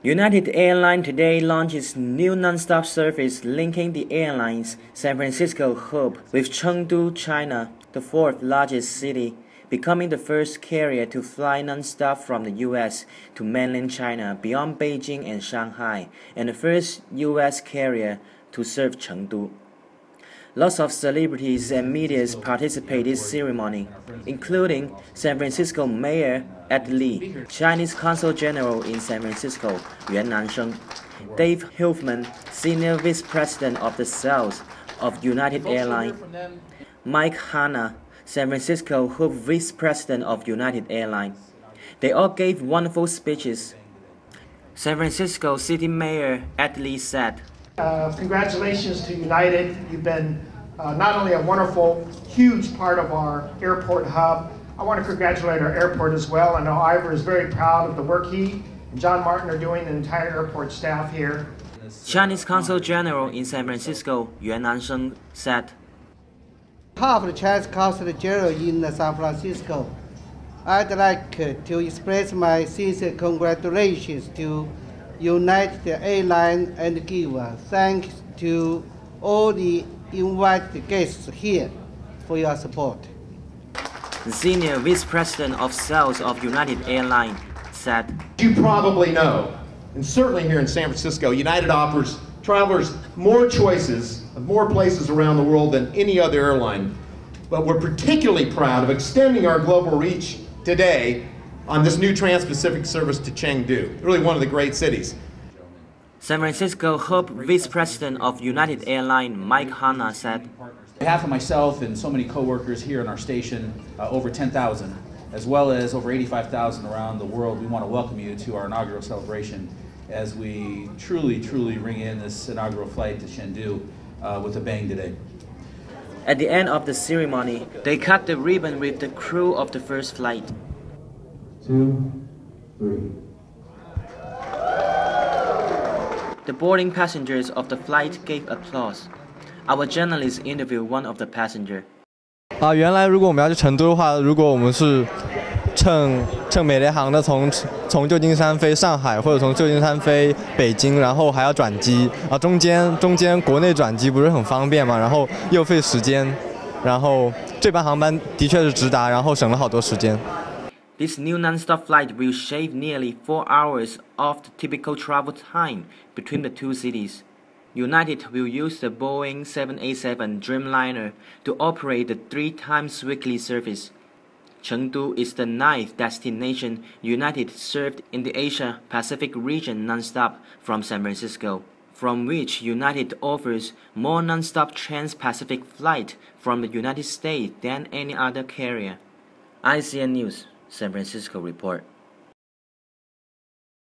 United Airlines today launched its new non-stop service linking the airline's San Francisco hub with Chengdu, China, the fourth largest city, becoming the first carrier to fly non-stop from the U.S. to mainland China beyond Beijing and Shanghai, and the first U.S. carrier to serve Chengdu. Lots of celebrities and media participated in this ceremony, including San Francisco Mayor Ed Lee, Chinese Consul General in San Francisco Yuan Nansheng, Dave Huffman, Senior Vice President of the Sales of United Airlines, Mike Hanna, San Francisco Hub Vice President of United Airlines. They all gave wonderful speeches. San Francisco City Mayor Ed Lee said, Congratulations to United. You've been not only a wonderful, huge part of our airport hub. I want to congratulate our airport as well. I know Ivor is very proud of the work he and John Martin are doing, and the entire airport staff here. Chinese Consul General in San Francisco Yuan Nansheng said, On behalf of the Chinese Consul General in San Francisco, I'd like to express my sincere congratulations to United Airlines and give thanks to all the invited guests here for your support. The Senior Vice President of Sales of United Airlines said, You probably know, and certainly here in San Francisco, United offers travelers more choices of more places around the world than any other airline. But we're particularly proud of extending our global reach today on this new Trans-Pacific service to Chengdu, really one of the great cities. San Francisco Hub Vice President of United Airlines Mike Hanna said, On behalf of myself and so many co-workers here in our station, over 10,000, as well as over 85,000 around the world, we want to welcome you to our inaugural celebration as we truly ring in this inaugural flight to Chengdu with a bang today. At the end of the ceremony, they cut the ribbon with the crew of the first flight. 2, 3. The boarding passengers of the flight gave applause. Our journalist interviewed one of the passengers. 原来如果我们要去成都的话，如果我们是乘美联航的从旧金山飞上海，或者从旧金山飞北京，然后还要转机，中间国内转机不是很方便嘛，然后又费时间，然后这班航班的确是直达，然后省了好多时间。This new non-stop flight will shave nearly 4 hours off the typical travel time between the two cities. United will use the Boeing 787 Dreamliner to operate the 3 times weekly service. Chengdu is the 9th destination United served in the Asia-Pacific region non-stop from San Francisco, from which United offers more non-stop trans-Pacific flights from the United States than any other carrier. ICN News, San Francisco report.